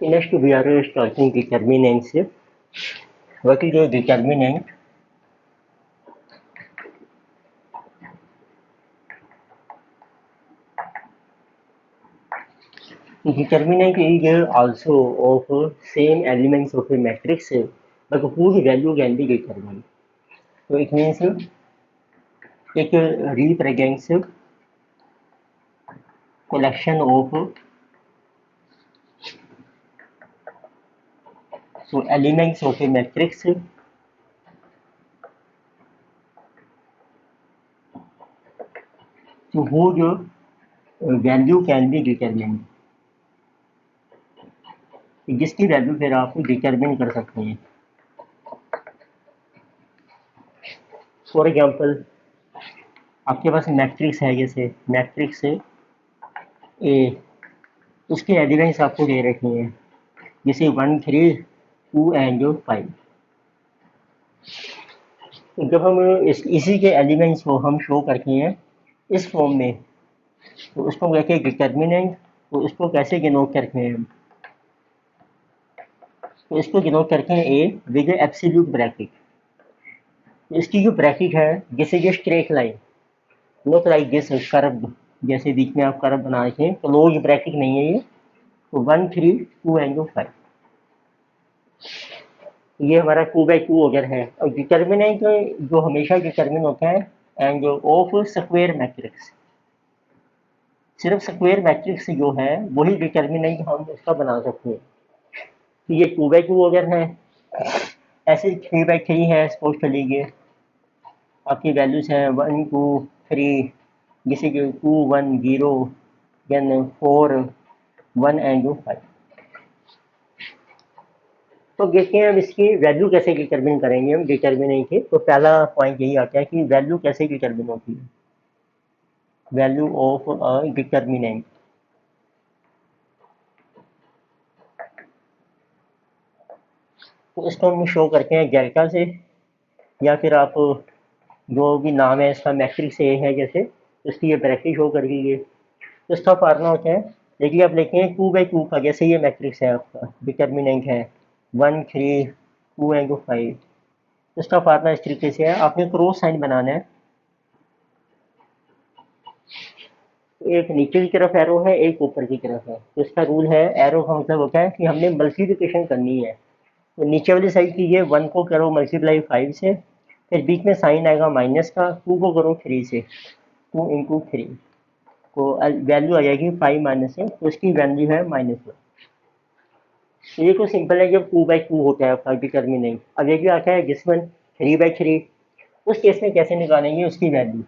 Next, we are starting determinants. What is a determinant? Determinant is also of same elements of a matrix, but whose value can be determined. So it means it represents collection of elements of a matrix to whose value can be determined. जिसकी value फिर आप determine कर सकते हैं. For example आपके पास matrix है, जैसे matrix A, उसके एलिमेंट्स आपको दे रखे हैं जैसे 1 3 2 एंड 5. तो जब हम इसी के एलिमेंट्स को हम शो करते हैं इस फॉर्म में, तो उसको कहते हैं डिटर्मिनेंट. तो इसको कैसे डिनोट करते हैं हम? तो इसको डिनोट करते हैं ए विद एब्सोल्यूट ब्रैकेट. इसकी जो ब्रैकेट है, जैसे ये straight line, not like this curve, जैसे बीच में आप कर्व बना रखे हैं, तो क्लोज ब्रैकेट नहीं है ये. तो 1 3 2 एंड 5, ये हमारा 2/2 अगर है. और डिटर्मिनेंट जो हमेशा डिटर्मिन होता है एंड ऑफ स्क्वायर मैट्रिक्स, सिर्फ स्क्वायर मैट्रिक्स जो है वही डिटर्मिनेंट हम उसका बना सकते हैं. तो ये 2/2 अगर है, ऐसे 3/3 है, सपोज कर लीजिए आपकी वैल्यूज हैं 1 2 3, जैसे कि 2 1 0 देन 4 1 एंड 5. तो देखते हैं अब इसकी वैल्यू कैसे डिटरमिन करेंगे हम डिटर्मिनेंट की. तो पहला पॉइंट यही आता है कि वैल्यू कैसे डिटरमिन होती है. Value of a determinant. तो इसको हम शो करते हैं डेल्टा से, या फिर आप जो भी नाम है इसका मैट्रिक्स ए है जैसे, उसकी ये ब्रैकेट शो कर दीजिए. तो इसका फार्मूला होता है, देखिए आप लिखते हैं 2/2 का, जैसे ये मैट्रिक्स है आपका डिटर्मिनेंट है 1 3 2 एंड 5. इसका फार्मूला इस तरीके से है, आपने क्रॉस साइन बनाना है. एक नीचे की तरफ एरो है, एक ऊपर की तरफ है. तो इसका रूल है, एरो का मतलब होता है कि हमने मल्टीप्लिकेशन करनी है. तो नीचे वाली साइड कीजिए, 1 को करो मल्टीप्लाई 5 से, फिर बीच में साइन आएगा माइनस का, 2 को करो 3 से, 2 इंटू 3, तो वैल्यू आ जाएगी 5 माइनस है, तो इसकी वैल्यू है -1. ये तो सिंपल है जब 2/2 होता है आपका डिटर्मिनेंट. अब ये भी आता है जिसमें 3/3, उस केस में कैसे निकालेंगे उसकी वैल्यू.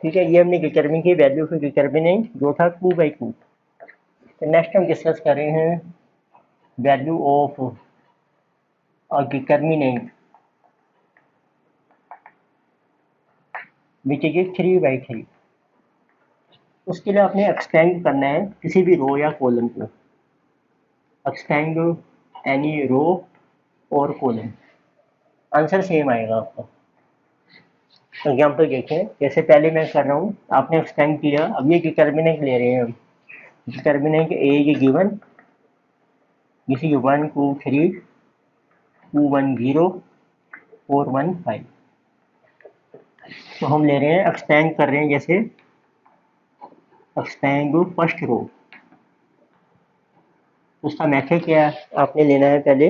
ठीक है, ये हमने डिटर्मिन की वैल्यू फिर डिटर्मिनेंट जो था 2/2. तो नेक्स्ट हम डिस्कस कर रहे हैं value of determinant which is 3/3. उसके लिए आपने एक्सटेंड करना है किसी भी रो या कॉलम को. एक्सटेंड एनी रो और कॉलम, आंसर सेम आएगा आपका. एग्जाम्पल देखें, जैसे पहले मैं कर रहा हूँ, आपने एक्सटेंड किया, अब ये डिटर्मिनेंट ले रहे हैं हम. डिटर्मिनेंट ए ये गिवन, जैसे 1 2 3 2 1 0 4 1 5. तो हम ले रहे हैं, एक्सटेंड कर रहे हैं, जैसे एक्सटेंड फर्स्ट रो. उसका मेथड क्या है, आपने लेना है पहले,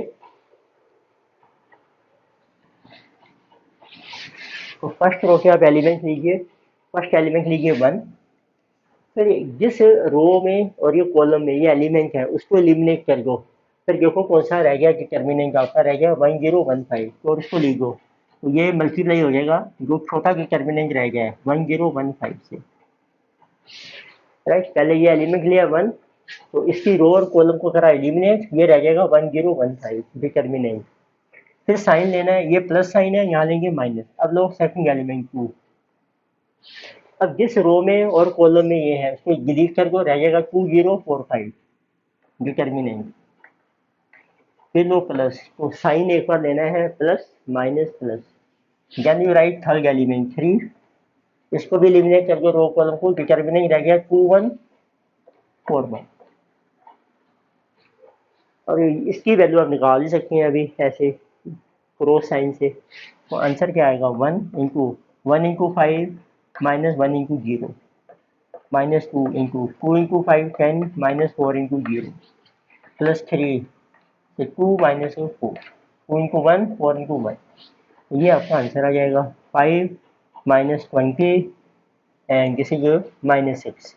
तो फर्स्ट रो के आप एलिमेंट लीजिए. फर्स्ट एलिमेंट लीजिए 1, फिर जिस रो में और ये कॉलम में ये एलिमेंट है उसको एलिमिनेट कर दो. फिर देखो कौन सा रह गया डिटर्मिनेंट आपका, रह गया 1 0 1 5, तो और उसको लिख दो. तो ये मल्टीप्लाई हो जाएगा जो छोटा डिटर्मिनेंट रह गया है 1 0 1 5 से. राइट, पहले ये एलिमेंट लिया 1, तो इसकी रो और कॉलम को करा एलिमिनेट, ये रह जाएगा 1 0 1 5 डिटर्मिनेंट. फिर साइन लेना है, ये प्लस साइन है, यहाँ लेंगे माइनस. अब लो सेकंड एलिमेंट 2. अब जिस रो में और कॉलम में ये है उसको डिलीट कर दो, रह जाएगा 2 0 4 5 डिटर्मिनेंट. फिर लो प्लस, तो साइन एक बार लेना है, plus minus plus, then you write third element 3, इसको भी एलिमिनेट कर दो रो कॉलम को, डिटर्मिनेंट रह गया 2 1 4 1। और इसकी वैल्यू आप निकाल ही सकते हैं अभी ऐसे क्रॉस साइन से। तो आंसर क्या आएगा 1 इंटू 5 -1 इंटू 0 -2 इंटू 5 10 -4 इंटू 0 +3 से 2 -4 2 इंटू 1 4 इंटू 1। ये आपका आंसर आ जाएगा 5 -20 एंड दिस इज -6।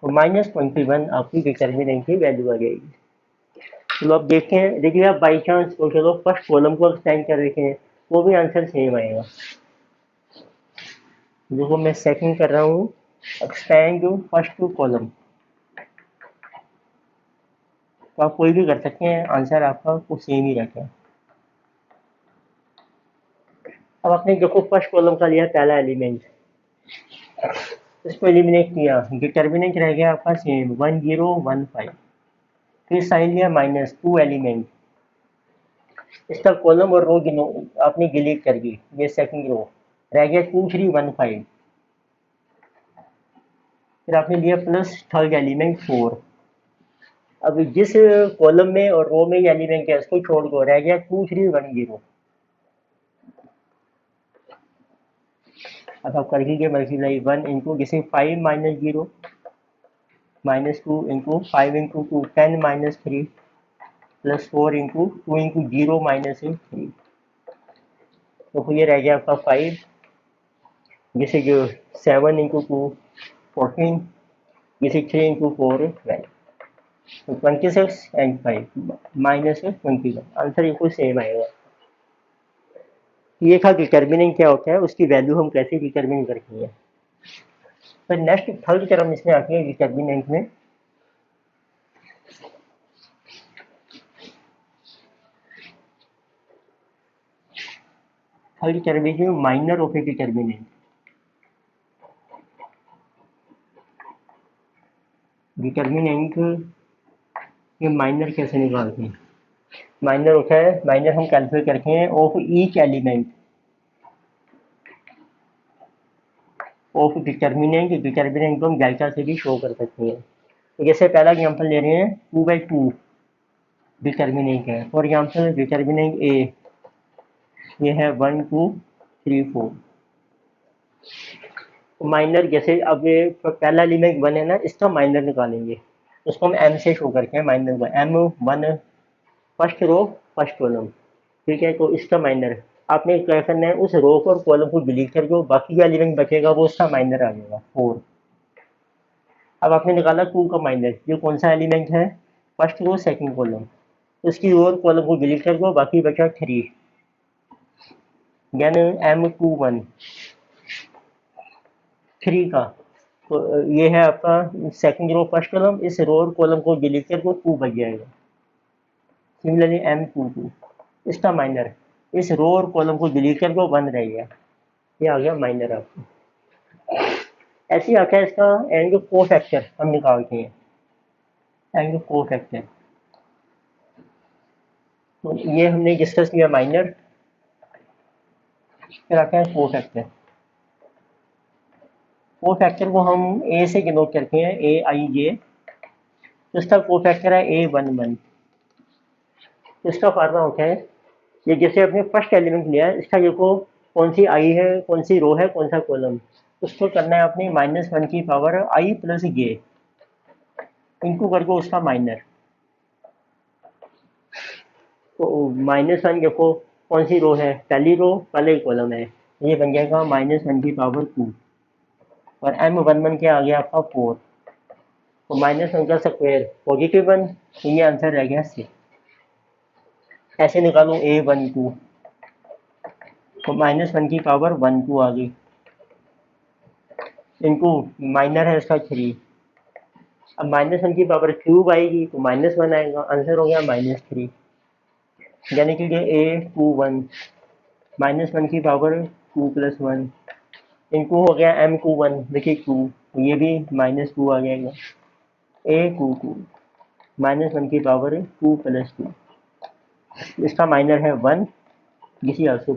तो -21 आपकी डिटर्मिनेंट की वैल्यू आ जाएगी। चलो अब देखते हैं, देखिए आप बाई चांस तो चलो फर्स्ट कॉलम को एक्सटेंड कर देते हैं, वो भी आंसर सेम आएगा। देखो मैं सेकंड कर रहा हूँ, एक्सटेंड फर्स्ट कॉलम, तो आप कोई भी कर सकते हैं, आंसर आपका कुछ सेम ही रहता है। अब आपने देखो फर्स्ट कॉलम का लिया पहला एलिमेंट, इसको एलिमिनेट किया, डिटर्मिनेंट रह गया आपका सेम 1 0 1 5। फिर साइन लिया -2 एलिमेंट, इसका कॉलम और रो गिनो, आपने डिलीट कर दी, ये सेकंड रो रह गया 2 3 1 5। फिर आपने लिया प्लस थर्ड एलिमेंट 4। अब जिस कॉलम में और रो में ये एलिमेंट है उसको छोड़ दो, रह गया 2 3 1 0। अब आप कर लीजिए मल्टीप्लाई 1 इंटू जैसे 5 -0 -2 इंटू 5 इंटू 2 10 -3 +4 इंटू 2 इंटू 0 -3। तो ये रह गया आपका 5, जैसे जो 7 इंटू 2 14, जैसे 3 इंटू 4 12। तो 26 एंड 5 -21, आंसर बिल्कुल सेम आएगा। ये था डिटर्मिनेंट क्या होता है, उसकी वैल्यू हम कैसे डिटर्मिन करते हैं। फिर नेक्स्ट थर्ड टर्म इसमें आती है डिटर्मिनेंट में, third term is minor of A determinant. Determinant ये माइनर कैसे निकालते हैं, माइनर होता है, माइनर हम कैलकुलेट करते हैं of each element of determinant. Determinant को हम डेल्टा से भी शो कर सकते हैं। तो जैसे पहला एग्जांपल ले रहे हैं 2/2 डिटर्मिनेंट है, फॉर एग्जांपल डिटर्मिनेंट ए ये है 1 2 3 4। माइनर जैसे अब ये पहला एलिमेंट 1 है ना, इसका माइनर निकालेंगे, उसको हम एम से शो करते हैं, माइनर का M1 first row first column, ठीक है। तो इसका माइनर आपने क्या करना है, उस रो को और कॉलम को डिलीट कर दो, बाकी जो एलिमेंट बचेगा वो उसका माइनर आ जाएगा 4। अब आपने निकाला 2 का माइनर, ये कौन सा एलिमेंट है, फर्स्ट रो सेकंड कॉलम, उसकी रो और कॉलम को डिलीट कर दो, बाकी बचा 3, यानी M21 3 का। तो ये है आपका सेकंड रो फर्स्ट कॉलम, इस रो और कॉलम को डिलीट कर दो, 2 बच जाएगा। सिमिलरली M22 इसका माइनर, इस रो और कॉलम को डिलीट कर दो, 1 रह गया, ये आ गया माइनर आपको। ऐसे ही आता है इसका एंड को फैक्टर हम निकालते हैं, एंड को फैक्टर। तो ये हमने डिस्कस किया माइनर। फिर आता है को फैक्टर। को फैक्टर को हम ए से डिनोट करते हैं, AIJ। तो इसका को फैक्टर है A11। इसका फार्मूला होता है, ये जैसे अपने फर्स्ट एलिमेंट लिया है, इसका देखो कौन सी आई है, कौन सी रो है, कौन सा कॉलम, उसको करना है अपने -1 की पावर I + J इनको करके उसका माइनर। तो -1 देखो कौन सी रो है, पहली रो पहले कॉलम है, ये बन जाएगा -1 की पावर 2, और M11 क्या आ गया आपका 4। तो -1 का स्क्वायर पॉजिटिव 1, तो ये आंसर रह गया 6। ऐसे निकालो A12, तो -1 की पावर 1 2 आ गई, इनटू माइनर है इसका 3। अब -1 की पावर क्यूब आएगी तो -1 आएगा, आंसर हो गया -3। यानी कि ये A21 -1 की पावर 2 + 1 इनटू हो गया M21, देखिए 2, तो ये भी -2 आ जाएगा। A22 -1 की पावर 2 + 2, इसका माइनर है 1, दिस इज आल्सो।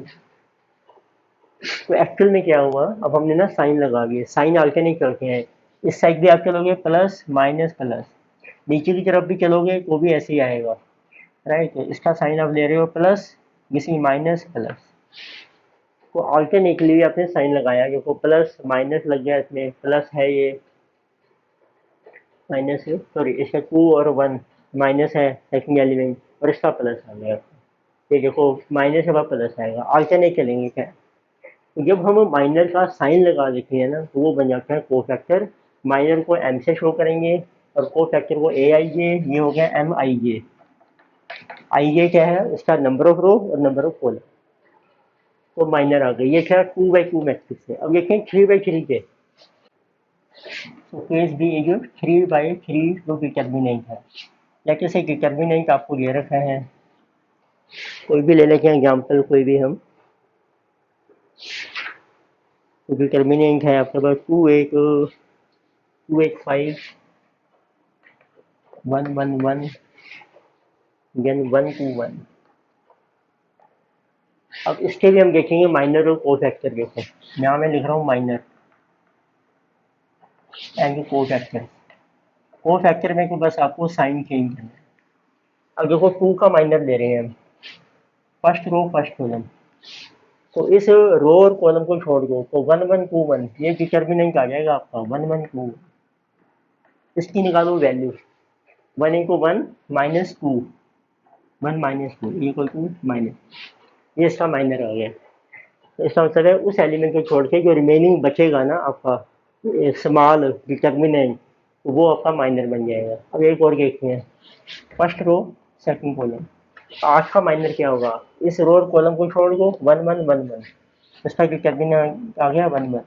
तो एक्चुअल में क्या हुआ, अब हमने ना साइन लगा दिए, साइन अल्टरनेट करते हैं। इस साइड भी आप चलोगे प्लस माइनस प्लस, नीचे की तरफ भी चलोगे तो भी ऐसे ही आएगा, राइट। तो इसका साइन आप ले रहे हो प्लस, किसी माइनस प्लस, तो अल्टरनेटली भी आपने साइन लगाया, देखो प्लस माइनस लग गया, इसमें प्लस है, ये माइनस है, सॉरी इसका 2 और 1 माइनस है सेकंड एलिमेंट, और इसका प्लस आ गया। ये देखो माइनस के बाद प्लस आएगा, अल्टरनेट चलेंगे क्या। तो जब हम माइनर का साइन लगा देते हैं ना, तो वो बन जाता है कोफैक्टर। माइनर को एम से शो करेंगे और कोफैक्टर को ए आई जे, ये हो गया एम आई जे। आई जे क्या है, इसका नंबर ऑफ रो और नंबर ऑफ कॉलम, तो माइनर आ गई। ये क्या 2 by 2 मैट्रिक्स है। अब देखें 3 by 3 पे, तो केस बी इज 3 by 3 जो डिटर्मिनेंट है, या किसी डिटर्मिनेंट आपको दे रखा है, कोई भी ले लेते हैं एग्जाम्पल, कोई भी हम, तो डिटर्मिनेंट है आपके पास 2 8 5 1 1 1 देन 1 2 1। अब इसके भी हम देखेंगे माइनर और कोफैक्टर। देखो यहाँ मैं लिख रहा हूँ माइनर एंड कोफैक्टर। कोफैक्टर में तो बस आपको साइन चेंज करना है। अब देखो 2 का माइनर ले रहे हैं हम, फर्स्ट रो फर्स्ट कॉलम, तो इस रो और कॉलम को छोड़ दो, तो 1 1 2 1 ये डिटर्मिनेंट आ जाएगा आपका 1 1 2। इसकी निकालो वैल्यू, 1 × 1 -2, 1 - 2 इक्वल टू माइनस, ये इसका माइनर आ गया। तो इसका मतलब है उस एलिमेंट को छोड़ के जो रिमेनिंग बचेगा ना आपका स्मॉल डिटर्मिनेंट, तो वो आपका माइनर बन जाएगा। अब एक और देखते हैं, फर्स्ट रो सेकंड कॉलम, 8 का माइनर क्या होगा, इस रो और कॉलम को छोड़ दो, 1 1 1 1, इसका डिटर्मिनेंट आ गया 1 1,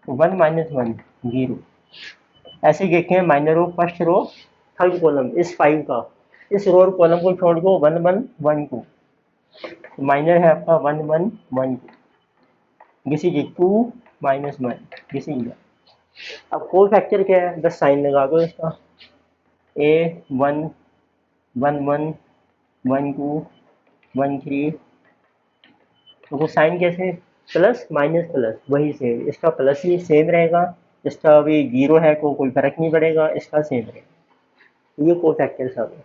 1 - 1 0। ऐसे ही देखते हैं minor row first row third column, इस 5 का, इस रो और कॉलम को छोड़ दो, 1 1 1 2, माइनर है आपका 1 1 1 2, दिस इज 2 - 1, दिस इज। अब कोल फैक्टर क्या है, बस साइन लगा दो इसका, A 1 1 1 1 2 1 3। तो वो साइन कैसे, प्लस माइनस प्लस वही सेम, इसका प्लस ही सेम रहेगा, इसका अभी 0 है तो कोई फर्क नहीं पड़ेगा, इसका सेम रहेगा। ये को फैक्टर सब है।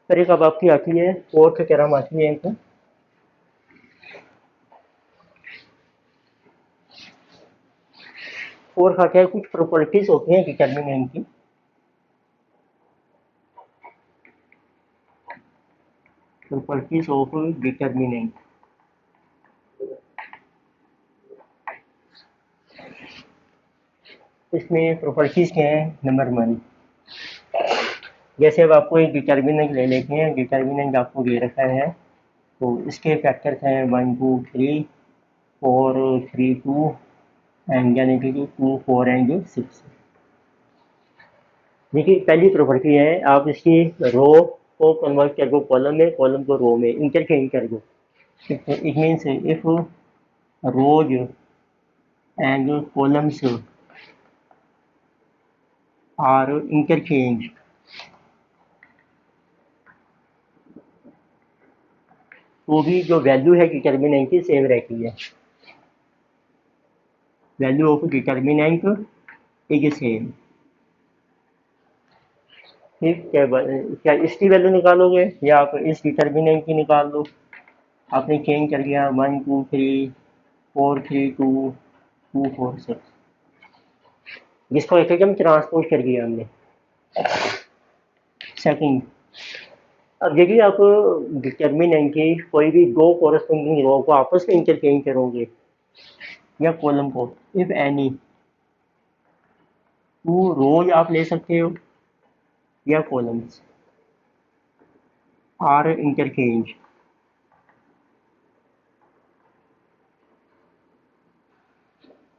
फिर एक अब आपकी आती है फोर्थ थ्योरम आती है एक, फोर्थ आते हैं कुछ प्रॉपर्टीज होती हैं डिटर्मिनेंट की। प्रॉपर्टीज ऑफ डिटर्मिनेंट, इसमें प्रॉपर्टीज क्या है, नंबर 1, जैसे अब आपको एक डिटर्मिनेंट ले लेते हैं, डिटर्मिनेंट आपको दे रखा है, तो इसके फैक्टर्स हैं 1 2 3 4 3 2 एंड यानी कि 2 4 एंड 6। देखिए पहली प्रॉपर्टी है, आप इसकी रो को कन्वर्ट कर दो कॉलम में, कॉलम को रो में इंटरचेंज कर दो। It means if rows and columns are interchange, तो भी जो वैल्यू है डिटर्मिनेंट की सेम रहती है, value of determinant is same. ठीक, क्या इसकी वैल्यू निकालोगे या आप इस डिटर्मिनेंट की निकाल लो। आपने चेंज कर दिया 1 2 3 4 3 2 2 4 6, जिसको एक एकदम ट्रांसपोज कर दिया हमने सेकंड। अब देखिए आप डिटर्मिनेंट की कोई भी दो कोरस्पोंडिंग रो को आपस में इंटरचेंज करोगे या कॉलम को, इफ एनी, टू रोज आप ले सकते हो या कॉलम्स आर इंटरचेंज,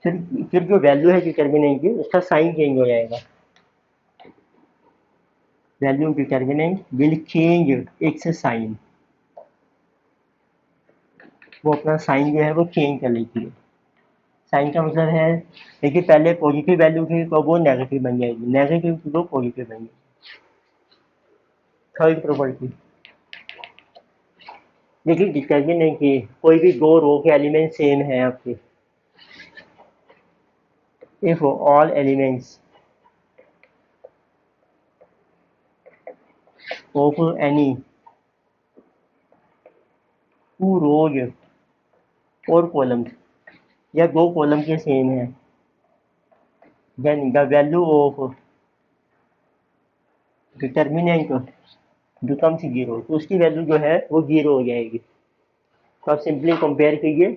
फिर फिर जो वैल्यू है डिटर्मिनेंट की उसका साइन चेंज हो जाएगा, value determinant will change its sign, वो अपना साइन जो है वो चेंज कर लेती है। साइन का मतलब है, देखिए पहले पॉजिटिव वैल्यू थी तो वो नेगेटिव बन जाएगी, नेगेटिव थी तो पॉजिटिव बन जाएगी। थर्ड प्रॉपर्टी, देखिए डिटर्मिन है कि कोई भी दो रो के एलिमेंट सेम है आपके, if all elements of any two rows or columns, या दो कॉलम के सेम है, then the value of determinant becomes zero, तो उसकी वैल्यू जो है वो जीरो हो जाएगी। तो आप सिंपली कंपेयर कीजिए,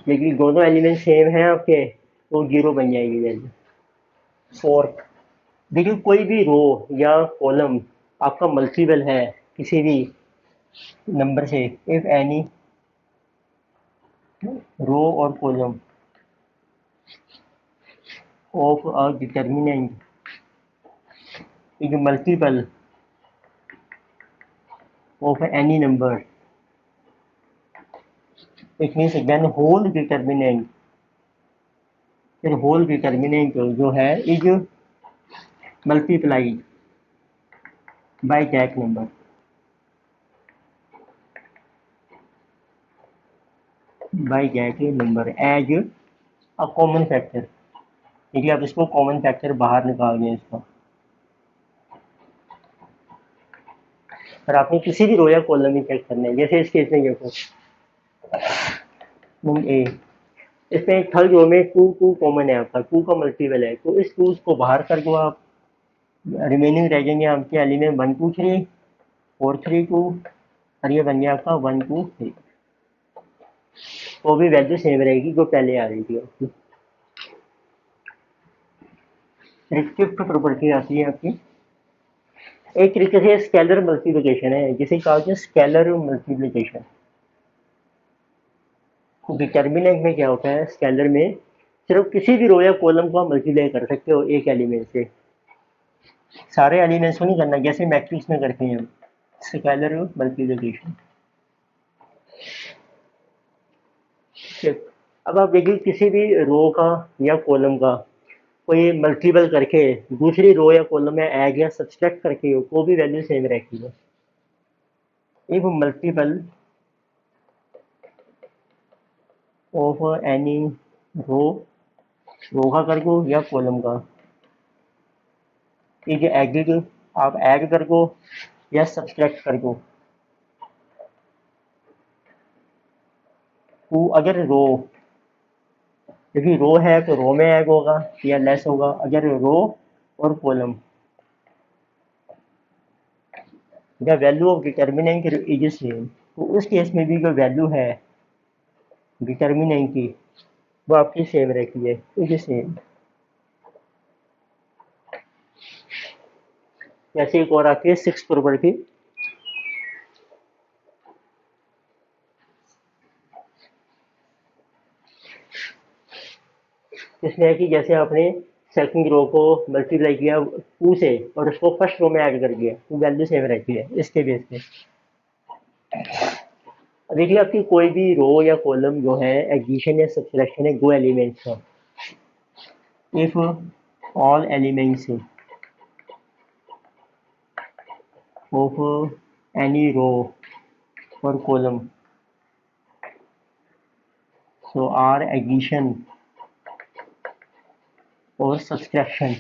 लेकिन दोनों एलिमेंट सेम हैं आपके तो जीरो बन जाएगी वैल्यू। फोर्थ, देखिए कोई भी रो या कॉलम आपका मल्टीपल है किसी भी नंबर से, इफ एनी रो और column of a determinant is multiple of any number, it means then whole determinant, फिर होल डिटर्मिनेंट जो है is multiplied by that number, by that number as a common factor. देखिए आप इसको common factor बाहर निकाल दें इसका, और आपने किसी भी रो या कॉलम में चेक करना है। जैसे इस केस में देखो ए, इसमें थर्ड रो में टू टू कॉमन है आपका, टू का मल्टीपल है, तो इस टू को बाहर करके आप रिमेनिंग रह जाएंगे आपके element one two three four three two, और ये बन गया आपका वन टू थ्री, वो भी वैल्यू सेम रहेगी जो पहले आ रही थी आपकी। फिफ्थ प्रॉपर्टी आती है आपकी, एक तरीके से स्केलर मल्टीप्लिकेशन है, जिसे कहा जाए स्केलर मल्टीप्लिकेशन। डिटर्मिनेंट में क्या होता है, स्केलर में सिर्फ किसी भी रो या कॉलम को आप मल्टीप्लाई कर सकते हो एक एलिमेंट से, सारे एलिमेंट्स को नहीं करना जैसे मैट्रिक्स में करते हैं हम, स्केलर मल्टीप्लिकेशन। अब आप देखिए किसी भी रो का या कॉलम का कोई मल्टीपल करके दूसरी रो या कॉलम में ऐड या सब्सट्रैक्ट करके हो तो भी वैल्यू सेम रहती है। If multiple of any row, row का कर दो या कॉलम का, इज एडिड, आप ऐड कर दो या सब्सट्रैक्ट कर दो टू, अगर रो, यदि रो है तो रो में ऐड होगा या लेस होगा, अगर रो और column the value of determinant is same, तो उस केस में भी जो वैल्यू है डिटर्मिनेंट की वो आपकी सेम रहती है, इज सेम। जैसे एक और आती है सिक्स प्रॉपर्टी, इसमें है कि जैसे आपने सेकंड रो को मल्टीप्लाई किया टू से और उसको फर्स्ट रो में ऐड कर दिया तो वैल्यू सेम रहती है इसके बेस पे। देखिए आपकी कोई भी रो या कॉलम जो है एडिशन या सब्सट्रैक्शन है दो एलिमेंट्स का, if all elements of any row और column so are addition or subtraction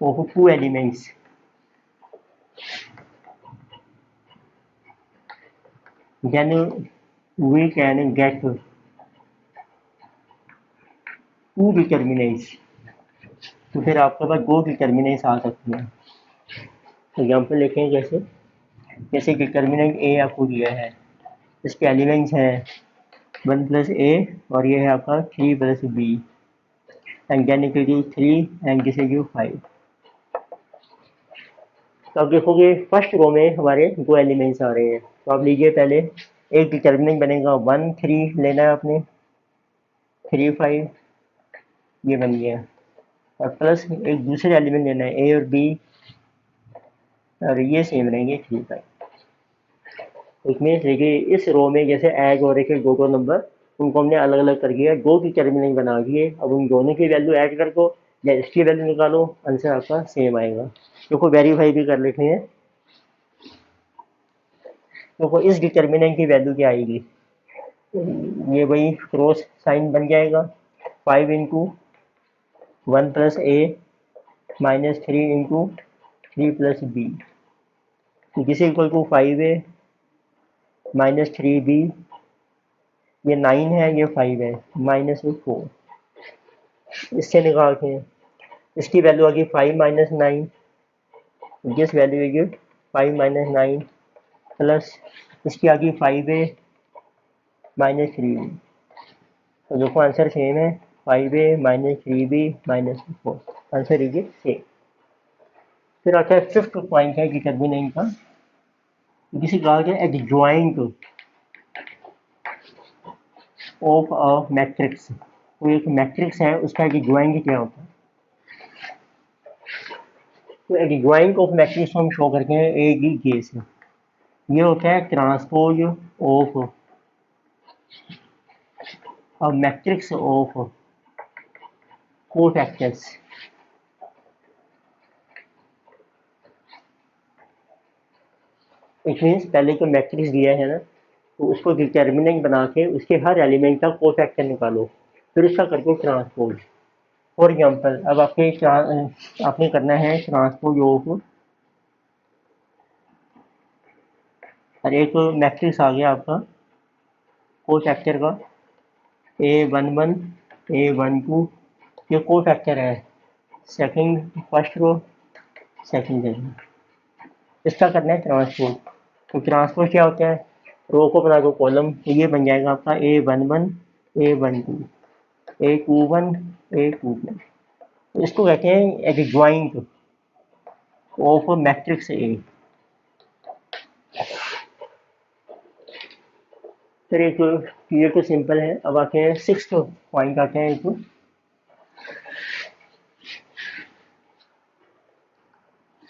of two elements, then we can get two determinants, तो फिर आपके पास दो डिटर्मिनेंट्स आ सकती हैं। एग्जाम्पल लिखें, जैसे जैसे डिटर्मिनेंट ए आपको दिया है, इसके एलिमेंट्स हैं वन प्लस ए और ये है आपका three plus b, and then it is three and this is five. तो आप देखोगे फर्स्ट रो में हमारे दो एलिमेंट्स आ रहे हैं, तो आप लीजिए पहले एक डिटर्मिनेंट बनेगा वन थ्री लेना है आपने, थ्री फाइव ये बन गया, और प्लस एक दूसरे एलिमेंट लेना है ए और बी, और ये सेम रहेंगे थ्री फाइव। इसमें देखिए इस रो में जैसे ऐड हो रहे थे दो दो नंबर, उनको हमने अलग अलग कर दिया, दो डिटर्मिनेंट बना दिए, अब उन दोनों की वैल्यू ऐड कर दो या इसकी वैल्यू निकालो, आंसर आपका सेम आएगा। देखो वेरीफाई भी कर लेते हैं, तो इस डिटर्मिनेंट की वैल्यू क्या आएगी, ये वही क्रॉस साइन बन जाएगा, 5 into 1 plus a minus 3 into 3 plus b, this equal to 5a minus 3b, ये 9 है, ये 5 है, माइनस 4, इससे निकालते हैं, इसकी वैल्यू आ गई 5 माइनस 9, दिस वैल्यू है 5 माइनस 9 प्लस इसकी आ गई 5a माइनस 3b, तो देखो आंसर सेम है, 5a minus 3b minus 4, answer है सेम। फिर आता है फिफ्थ पॉइंट है डिटर्मिनेंट का, जिसे कहा गया एडजॉइंट ऑफ अ मैट्रिक्स, तो एक मैट्रिक्स है उसका एडजॉइंट क्या होता है, तो एडजॉइंट ऑफ मैट्रिक्स को हम शो करते हैं ए डी केस में, ये होता है transpose of a matrix of cofactors, it means पहले जो मैट्रिक्स दिया है ना, तो उसको डिटर्मिनेंट बना के उसके हर एलिमेंट का कोफैक्टर निकालो, फिर उसका करके ट्रांसपोज। फॉर एग्जांपल अब आपने करना है ट्रांसपोज ऑफ, और एक मैट्रिक्स आ गया आपका कोफैक्टर का A11 A12, ये कोफैक्टर है, second first row second row, इसका करना है ट्रांसपोज। तो ट्रांसपोज क्या होता है, रो को बना दो कॉलम, तो ये बन जाएगा आपका A11 A12 A21 A22, इसको कहते हैं एडजॉइंट ऑफ मैट्रिक्स ए। फिर एक ये तो सिंपल है, अब आते हैं सिक्स्थ पॉइंट आते हैं एक,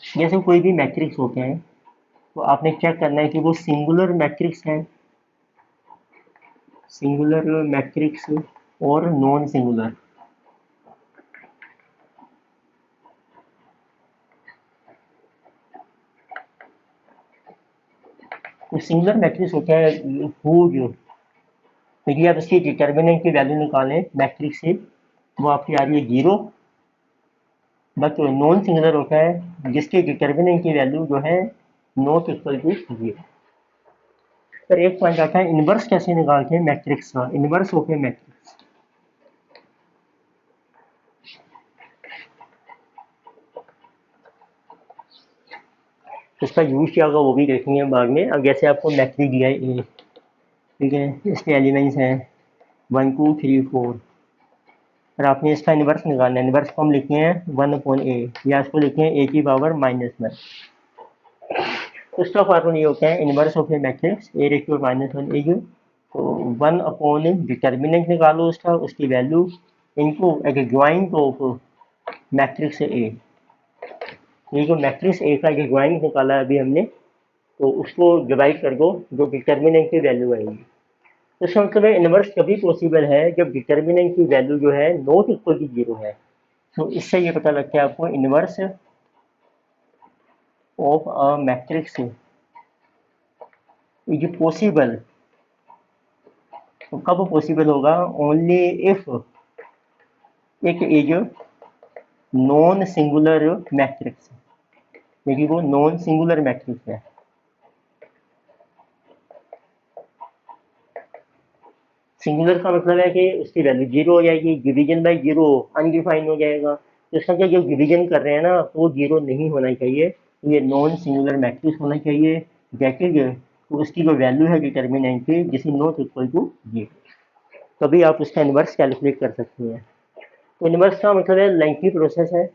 जैसे कोई भी मैट्रिक्स होते हैं तो आपने चेक करना है कि वो सिंगुलर मैट्रिक्स है, सिंगुलर मैट्रिक्स और नॉन सिंगुलर। तो सिंगुलर मैट्रिक्स होता है हुज, यदि आप इसकी डिटर्मिनेंट की वैल्यू निकालें मैट्रिक्स से, वो आपकी आ रही है 0, बट नॉन सिंगुलर होता है जिसके डिटर्मिनेंट की वैल्यू जो है नॉट इक्वल टू 0। फिर एक पॉइंट आता है इनवर्स कैसे निकालते हैं मैट्रिक्स का, इनवर्स होते हैं मैट्रिक्स, इसका यूज क्या होगा वो भी देखेंगे बाद में। अब जैसे आपको मैट्रिक्स दिया है ए, ठीक है, इसके एलिमेंट्स हैं 1 2 3 4, और आपने इसका इनवर्स निकालना है, इनवर्स को हम लिखते हैं 1/a, या इसको लिखते हैं a की पावर -1। उसका फॉर्मूला ये होता है inverse of A matrix a⁻1 is, तो 1 डिटर्मिनेंट निकालो उसका, उसकी value into adjoint of matrix ए, ये जो मैट्रिक्स ए का एडजॉइंट निकाला है अभी हमने, तो उसको डिवाइड कर दो जो डिटर्मिनेंट की वैल्यू आएगी। तो इसका मतलब इनवर्स तभी पॉसिबल है जब डिटर्मिनेंट की वैल्यू जो है नॉट इक्वल टू 0 है। तो इससे ये पता लगता है आपको inverse of a matrix is possible, तो कब पॉसिबल होगा, only if it is non singular matrix, यदि वो नॉन सिंगुलर मैट्रिक्स है। सिंगुलर का मतलब है कि उसकी वैल्यू 0 हो जाएगी, डिवीजन बाई 0 अनडिफाइंड हो जाएगा, तो इसका क्या जो डिवीजन कर रहे हैं ना वो 0 नहीं होना चाहिए, तो ये नॉन सिंगुलर मैट्रिक्स होना चाहिए, दैट इज, तो उसकी जो वैल्यू है डिटर्मिनेंट की जिस नॉट इक्वल टू 0, तभी आप उसका इनवर्स कैलकुलेट कर सकते हैं। तो इनवर्स का मतलब है लेंथी प्रोसेस है,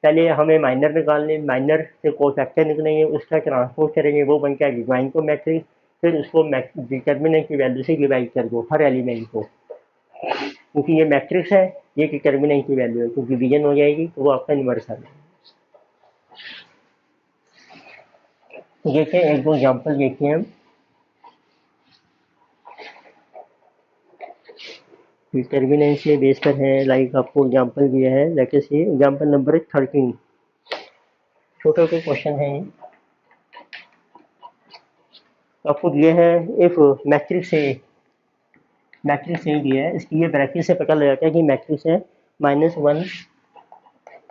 पहले हमें माइनर निकालने, माइनर से कोफैक्टर निकलेंगे, उसका ट्रांसपोर्ट करेंगे, वो बन के डिवाइन को मैट्रिक्स, फिर उसको डिटर्मिनेंट की वैल्यू से डिवाइड कर दो हर एलिमेंट को, क्योंकि ये मैट्रिक्स है, ये डिटर्मिनेंट की वैल्यू है, तो डिवीजन हो जाएगी तो वो आपका इनवर्स आ जाएगा। तो देखिए एक दो एग्जाम्पल देखते हैं हम, डिटर्मिनेंट से बेस पर है, लाइक आपको एग्जाम्पल दिया है, लेके सी एग्जाम्पल नंबर 13, छोटे छोटे क्वेश्चन है ये। तो आपको दिया है इफ मैट्रिक्स ए दिया है, इसकी ये ब्रैकेट से पता लगा है कि मैट्रिक्स है -1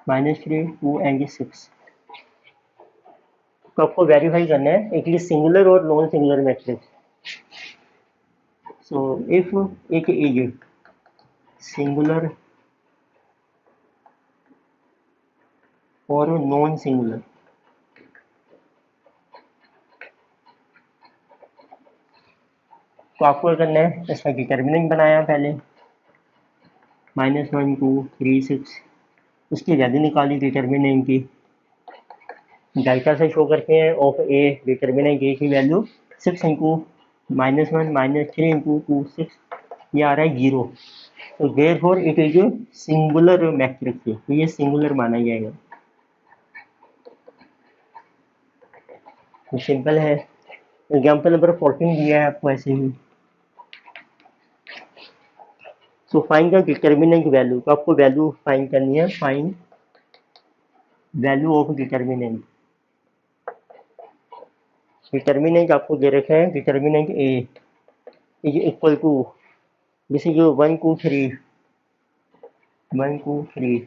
-3 2 एंड 6। तो आपको वेरीफाई करना है एक सिंगुलर और non singular matrix. So if एक इज सिंगुलर और नॉन सिंगुलर, तो आपको क्या करना है, इसका डिटर्मिनेंट बनाया पहले -1 2 3 6, उसकी वैल्यू निकाली डिटर्मिनेंट की, डेल्टा से शो करते हैं ऑफ ए, डिटर्मिनेंट ए की वैल्यू 6 इंटू -1 -3 इंटू 2 6, ये आ रहा है 0। तो therefore it is singular matrix, तो ये सिंगुलर माना जाएगा। तो सिंपल है। एग्जाम्पल नंबर 14 दिया है आपको ऐसे ही। So find the determinant value, तो आपको वैल्यू फाइंड करनी है, find value of determinant. Determinant आपको दे रखा है, determinant A is equal to, this is 1 2 3 1 2 3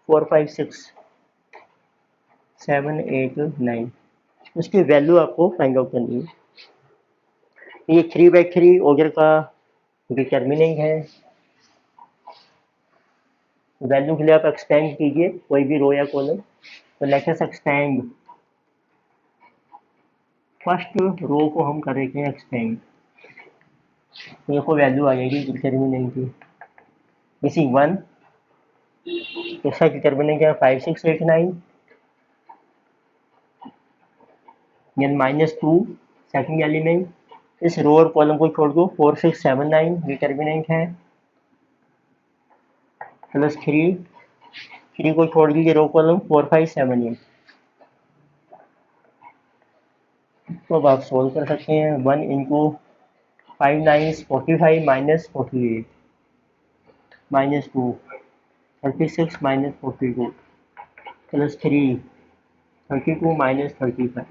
4 5 6 7 8 9, उसकी वैल्यू आपको फाइंड आउट करनी है। ये 3/3 ऑर्डर का डिटर्मिनेंट है। वैल्यू के लिए आप एक्सपेंड कीजिए कोई भी रो या कॉलम। तो let us expand, first row को हम कर रहे हैं एक्सपेंड, तो देखो वैल्यू आ जाएगी डिटर्मिनेंट की, इसी 1, इसका डिटर्मिनेंट है 5 6 8 9, देन -2 सेकंड एलिमेंट, इस रो और कॉलम को छोड़ दो, 4 6 7 9 डिटर्मिनेंट है, +3, 3 को छोड़ दीजिए रो कॉलम, 4 5 7 8। तो अब आप सोल्व कर सकते हैं। 1 इंटू 5 9 45 -48 -2 36 -42 +3 32 -35,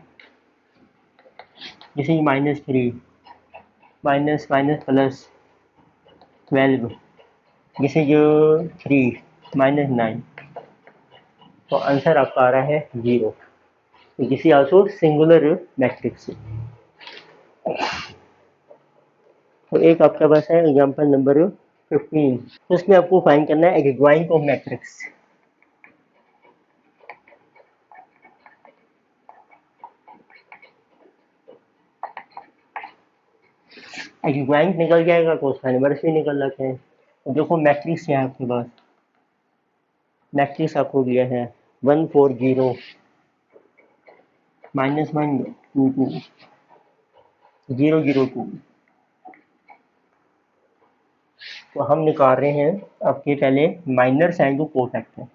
इसी -3 minus minus plus 12, this is 3 -9। तो आंसर आपका आ रहा है 0। This is also singular matrix. तो एक आपके पास है एग्जांपल नंबर 15, तो इसमें आपको फाइंड करना है एडजॉइंट ऑफ मैट्रिक्स। एडजॉइंट निकल जाएगा तो उसका इनवर्स भी निकल जाते हैं। तो देखो मैट्रिक्स है आपके पास, मैट्रिक्स आपको दिया है 1 4 0 -1 2 2 0 0 2। तो हम निकाल रहे हैं आपके पहले माइनर साइन को कोफैक्टर,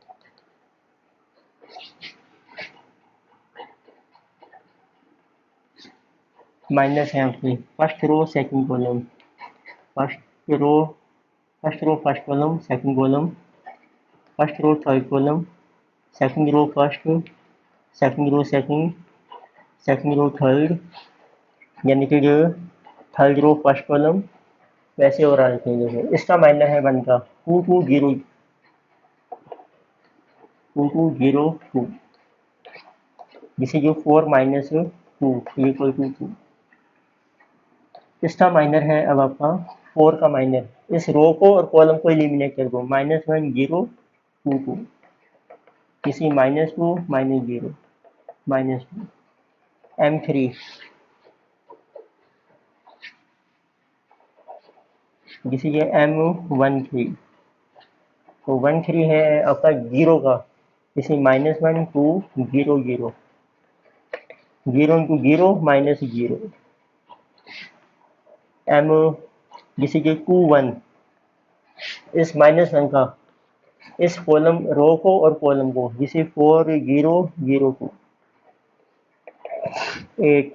माइनस है आपकी first row second column, first row first column, second column, first row third column, second row first, second row second, second row third, यानी कि जो थर्ड रो फर्स्ट कॉलम, वैसे हो रहा है। जैसे इसका माइनर है 1 का 2 2 0 2 2 0 2, जिसे जो 4 -2 इक्वल टू 2। इसका माइनर है अब आपका 4 का माइनर, इस रो को और कॉलम को एलिमिनेट कर दो, -1 0 2 2, किसी -2 -0 -2 M3, जिसे ये M13। तो 13 है आपका 0 का, इसे -1 2 0 0 0 इंटू 0 -0 M, जिसे ये 2 1, इस -1 का इस कॉलम रो को और कॉलम को, जिसे 4 0 0 2 8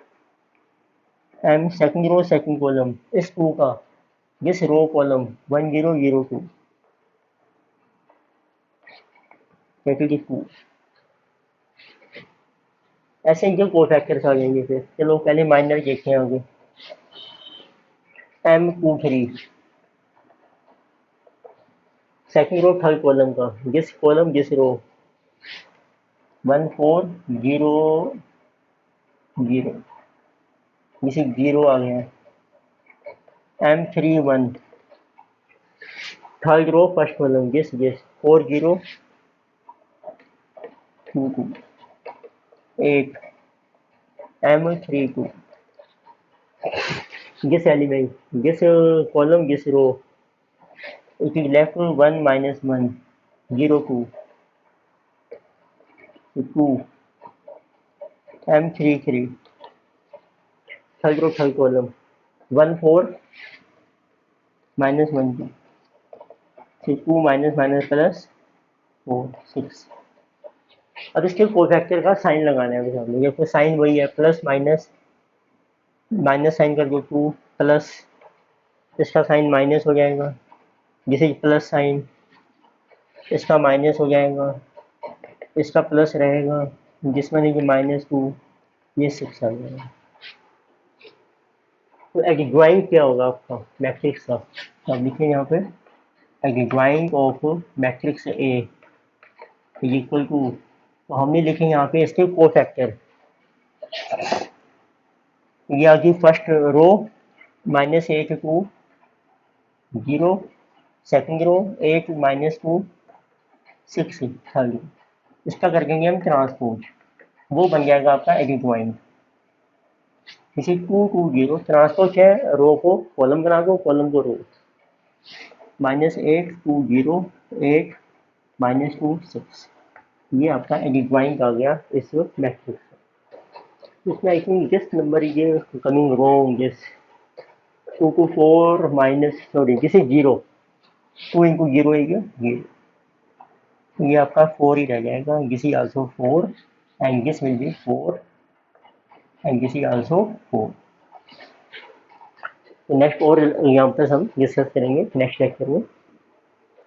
M second row second column, इस 2 का जिस रो कॉलम 1 0 0 2 2, ऐसे इनके कोफैक्टर्स आ जाएंगे। फिर चलो पहले माइनर देखते हैं आगे। M23 second row third column का, जिस कॉलम जिस रो 1400 जैसे 0 आ गया। M31 third row first column जिस जिस 4022 8 M32 जिस एलिमेंट जिस कॉलम जिस row it is left 1 minus 1 0 2 2 M33 third row third column 1 4 minus 1 2 2 minus minus plus 4 6। अब इसके कोफैक्टर का साइन लगाना है अभी हमने। ये साइन वही है, प्लस माइनस, माइनस साइन कर दो 2 प्लस, इसका साइन माइनस हो जाएगा, जैसे प्लस साइन, इसका माइनस हो जाएगा, इसका प्लस रहेगा, जिसमें नहीं -2 ये 6 आ जाएगा। तो एडजॉइंट क्या होगा आपका मैट्रिक्स का, तो आप लिखें यहाँ पे adjoint of matrix A is equal to, तो हमने लिखे यहाँ पे इसके कोफैक्टर। ये आ गई first row -8 2 0, second row 8 -2 6 third row. इसका कर देंगे हम ट्रांसपोज, वो बन जाएगा आपका एडजॉइंट। इसी 2 2 0 ट्रांसपोज है, रो को कॉलम बना दो, कॉलम को रो। -8 2 0 8 -2 6, ये आपका एडजॉइंट आ गया इस मैट्रिक्स। इसमें I think this number is coming wrong, this 2 to 4 minus sorry this is 0, 2 into 0 is 0, ये आपका 4 ही रह जाएगा। This is also 4 and this will be 4 and this is also 4। तो नेक्स्ट और एग्जांपल्स हम डिस्कस करेंगे नेक्स्ट लेक्चर में।